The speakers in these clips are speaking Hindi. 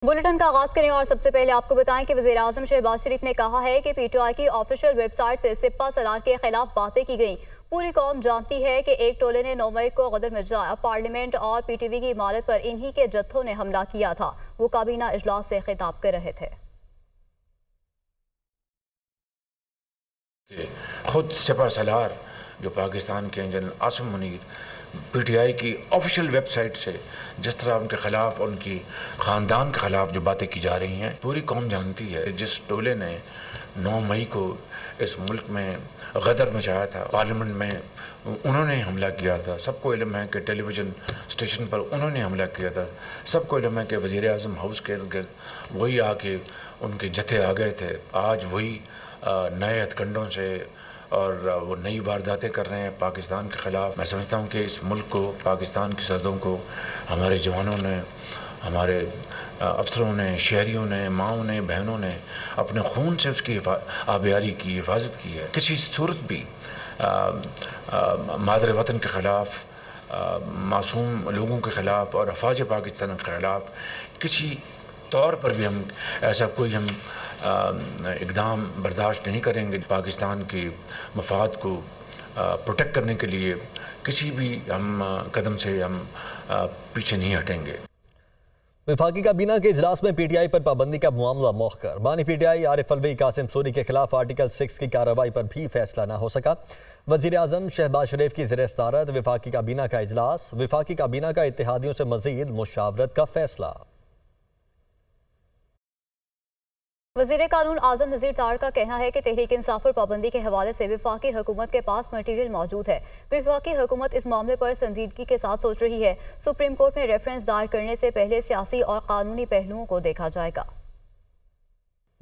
बुलेटिन का आगाज करें और सबसे पहले आपको बताएं कि वज़ीर-ए-आज़म शहबाज शरीफ ने कहा है कि पीटीआई की ऑफिशियल वेबसाइट से सिपा सलार के खिलाफ बातें की गई। पूरी कौम जानती है कि एक टोले ने 9 मई को गदर मिर्जा पार्लियामेंट और पीटीवी की इमारत पर इन्हीं के जत्थों ने हमला किया था। वो काबीना इजलास से खिताब कर रहे थे। खुद सिपा सलार जो पाकिस्तान के जनरल आसिम मुनीर पीटीआई की ऑफिशियल वेबसाइट से जिस तरह उनके खिलाफ, उनकी ख़ानदान के ख़िलाफ़ जो बातें की जा रही हैं, पूरी कौम जानती है। जिस टोले ने 9 मई को इस मुल्क में गदर मचाया था, पार्लियामेंट में उन्होंने हमला किया था। सबको इल्म है कि टेलीविज़न स्टेशन पर उन्होंने हमला किया था। सबको इल्म है कि वज़ीर-ए-आज़म हाउस के इर्द वही आके उनके जत्थे आ गए थे। आज वही नए हथकंडों से और वो नई वारदातें कर रहे हैं पाकिस्तान के ख़िलाफ़। मैं समझता हूँ कि इस मुल्क को, पाकिस्तान की सरहदों को हमारे जवानों ने, हमारे अफसरों ने, शहरियों ने, माओं ने, बहनों ने अपने खून से उसकी आबियारी की, हिफाजत की है। किसी सूरत भी मादर वतन के ख़िलाफ़, मासूम लोगों के ख़िलाफ़ और अफवाज पाकिस्तान के ख़िलाफ़ किसी तौर पर भी हम ऐसा कोई इक़दाम बर्दाश्त नहीं करेंगे। पाकिस्तान के मफाद को प्रोटेक्ट करने के लिए किसी भी हम कदम से हम पीछे नहीं हटेंगे। वफाकी काबीना के इजलास में पीटीआई पर पाबंदी का मामला मौखर। बानी पीटीआई आरिफ अलवी कासिम सूरी के खिलाफ आर्टिकल 6 की कार्रवाई पर भी फैसला न हो सका। वज़ीर-ए-आज़म शहबाज शरीफ की ज़ेर-ए-सदारत वफाकी काबीना का इजलास, वफाकी काबीना का इत्तेहादियों से मज़ीद मुशावरत का फैसला। वज़ीर कानून आज़म नज़ीर तार का कहना है कि तहरीक इंसाफ पर पाबंदी के हवाले से वफाकी हुकूमत के पास मटीरियल मौजूद है। वफाकी हुकूमत इस मामले पर संजीदगी के साथ सोच रही है। सुप्रीम कोर्ट में रेफरेंस दायर करने से पहले सियासी और कानूनी पहलुओं को देखा जाएगा।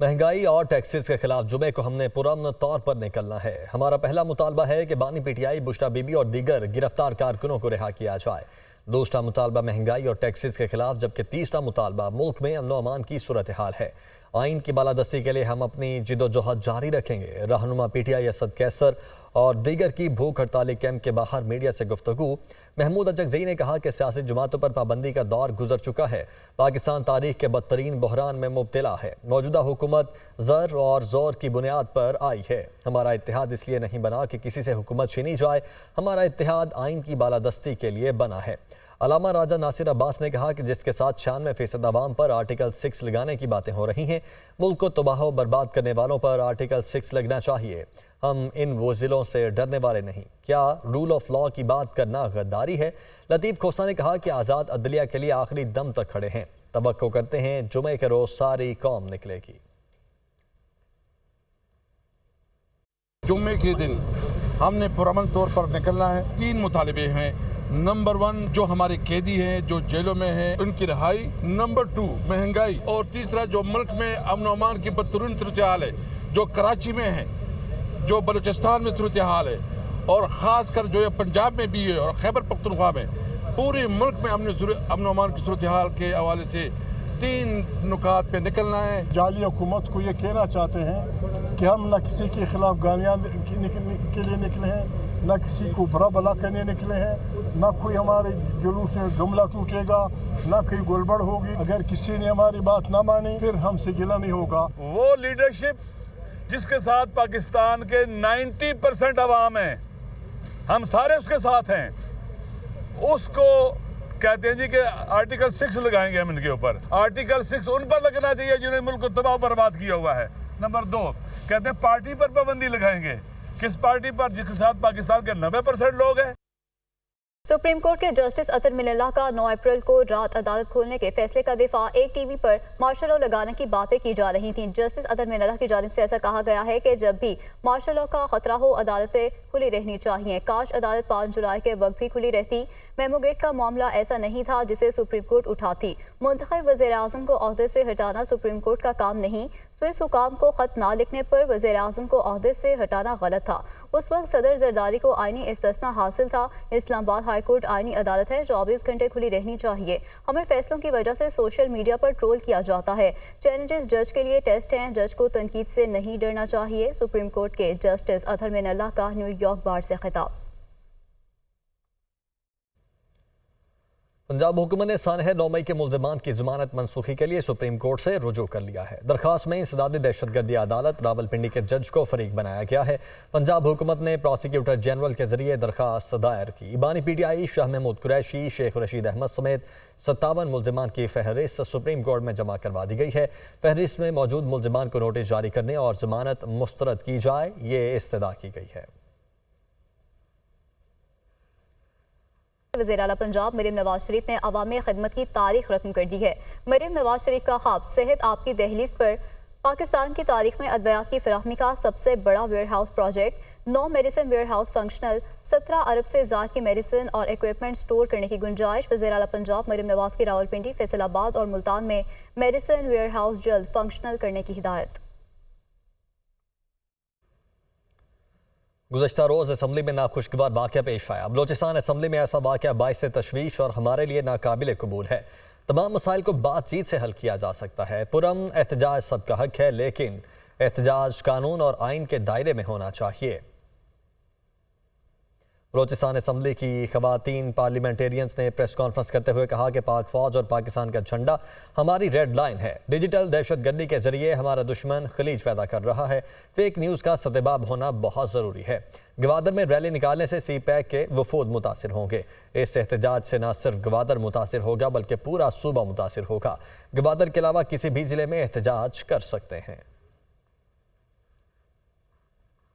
महंगाई और टैक्सेस के खिलाफ जुमे को हमने पुरअमन तौर पर निकलना है। हमारा पहला मुतालबा है कि बानी पीटीआई, बुश्रा बीबी और दीगर गिरफ्तार कारकुनों को रिहा किया जाए। दूसरा मुतालबा महंगाई और टैक्सेस के खिलाफ, जबकि तीसरा मुतालबा मुल्क में अमन व अमान की सूरत हाल है। आइन की बालादस्ती के लिए हम अपनी जिदोजहद जारी रखेंगे। रहनुमा पीटीआई असद कैसर और दीगर की भूख हड़ताली कैंप के बाहर मीडिया से गुफ्तगू। महमूद अचकज़ई ने कहा कि सियासी जमातों पर पाबंदी का दौर गुजर चुका है। पाकिस्तान तारीख के बदतरीन बहरान में मुब्तला है। मौजूदा हुकूमत ज़र और ज़ोर की बुनियाद पर आई है। हमारा इत्तेहाद इसलिए नहीं बना कि किसी से हुकूमत छीनी जाए, हमारा इत्तेहाद आइन की बालादस्ती के लिए बना है। अलामा राजा नासिर अब्बास ने कहा कि जिसके साथ 96% अवाम पर आर्टिकल 6 लगाने की बातें हो रही हैं, मुल्क को तबाह व बर्बाद करने वालों पर आर्टिकल 6 लगना चाहिए। हम इन वज़ीलों से डरने वाले नहीं। क्या रूल ऑफ लॉ की बात करना गद्दारी है? लतीफ़ खोसा ने कहा कि आज़ाद अदलिया के लिए आखिरी दम तक खड़े हैं। तवक्को करते हैं जुमे के रोज़ सारी कौम निकलेगी। जुम्मे के दिन हमने पुरअमन तौर पर निकलना है। 3 मुतालबे हैं। नंबर 1 जो हमारे कैदी हैं, जो जेलों में हैं, उनकी रिहाई। नंबर 2 महंगाई। और तीसरा जो मुल्क में अमन व अमान की बदतरीन सूरत हाल है, जो कराची में है, जो बलूचिस्तान में सूरत हाल है, और ख़ास कर जो पंजाब में भी है और खैबर पख्तूनख्वा में, पूरे मुल्क में अमन व अमान की सूरत हाल के हवाले से 3 नुकात पे निकलना है। जाली हुकूमत को ये कहना चाहते हैं कि हम न किसी के खिलाफ गालियाँ के लिए निकले हैं, न किसी को बुरा भला करने निकले हैं, न कोई हमारे जुलूस से गमला टूटेगा, न कोई गड़बड़ होगी। अगर किसी ने हमारी बात ना मानी फिर हमसे गिला नहीं होगा। वो लीडरशिप जिसके साथ पाकिस्तान के 90% अवाम है, हम सारे उसके साथ हैं, उसको कहते हैं जी कि आर्टिकल 6 लगाएंगे हम इनके ऊपर। आर्टिकल 6 उन पर लगना चाहिए जिन्होंने मुल्क को तबाह बर्बाद किया हुआ है। नंबर 2 कहते हैं पार्टी पर पाबंदी लगाएंगे। किस पार्टी पर? जिसके साथ पाकिस्तान के 90% लोग हैं। सुप्रीम कोर्ट के जस्टिस अतर मिनल्ला का 9 अप्रैल को रात अदालत खोलने के फैसले का दिफा। एक टीवी पर मार्शल लॉ लगाने की बातें की जा रही थीं। जस्टिस अतर मिनल्ला की जानिब से ऐसा कहा गया है कि जब भी मार्शल लॉ का खतरा हो, अदालतें खुली रहनी चाहिए। काश अदालत 5 जुलाई के वक्त भी खुली रहती। मेमो गेट का मामला ऐसा नहीं था जिसे सुप्रीम कोर्ट उठाती। मुंतखब वज़ीर-ए-आज़म को ओहदे से हटाना सुप्रीम कोर्ट का काम नहीं। स्विस हुकाम को खत ना लिखने पर वज़ीर-ए-आज़म को ओहदे से हटाना गलत था। उस वक्त सदर जरदारी को आईनी इस्तिस्ना हासिल था। इस्लामाबाद हाई कोर्ट आईनी अदालत है, 24 घंटे खुली रहनी चाहिए। हमें फैसलों की वजह से सोशल मीडिया पर ट्रोल किया जाता है। चैलेंजेस जज के लिए टेस्ट हैं, जज को तनकीद से नहीं डरना चाहिए। सुप्रीम कोर्ट के जस्टिस अतर मिनल्ला का न्यूयॉर्क बार से खिताब। पंजाब हुकूमत ने सानह 9 मई के मुल्ज़िमान की ज़मानत मनसूखी के लिए सुप्रीम कोर्ट से रुजू कर लिया है। दरख्वास्त में इंसदादी दहशतगर्दी अदालत रावलपिंडी के जज को फरीक बनाया गया है। पंजाब हुकूमत ने प्रोसिक्यूटर जनरल के जरिए दरख्वास्त दायर की। बानी PTI शाह महमूद कुरैशी, शेख रशीद अहमद समेत 57 मुल्ज़िमान की फहरिस्त सुप्रीम कोर्ट में जमा करवा दी गई है। फहरिस्त में मौजूद मुल्ज़िमान को नोटिस जारी करने और ज़मानत मुस्तरद की जाए, ये इस्तदा की गई है। वज़ीर आला पंजाब मरीम नवाज शरीफ ने अवामी खिदमत की तारीख रकम कर दी है। मरीम नवाज शरीफ का ख्वाब सेहत आपकी दहलीज पर पाकिस्तान की तारीख में अद्वियात की फराहमी का सबसे बड़ा warehouse project 9 medicine warehouse functional, 17 अरब से ज़्यादा की मेडिसिन और इक्विपमेंट स्टोर करने की गुंजाइश। वज़ीर आला पंजाब मरीम नवाज की रावलपिंडी, फैसलाबाद और मुल्तान में मेडिसिन वेयर हाउस जल्द फंक्शनल करने की हिदायत। गुज़श्ता रोज़ असम्बली में नाखुशगवार वाक़या पेश आया। बलोचिस्तान असम्बली में ऐसा वाक़या बाइस तशवीश और हमारे लिए नाकाबिल कबूल है। तमाम मसाइल को बातचीत से हल किया जा सकता है। पुरअमन एहतजाज सबका हक है, लेकिन एहतजाज कानून और आइन के दायरे में होना चाहिए। बलोचिस्तान असम्बली की खवातीन पार्लियामेंटेरियंस ने प्रेस कॉन्फ्रेंस करते हुए कहा कि पाक फौज और पाकिस्तान का झंडा हमारी रेड लाइन है। डिजिटल दहशतगर्दी के जरिए हमारा दुश्मन खलीज पैदा कर रहा है। फेक न्यूज़ का सदेबाब होना बहुत ज़रूरी है। गवादर में रैली निकालने से CPAC के वफूद मुतासिर होंगे। इस एहतजाज से न सिर्फ गवादर मुतासिर होगा बल्कि पूरा सूबा मुतासिर होगा। गवादर के अलावा किसी भी ज़िले में एहतजाज कर सकते हैं।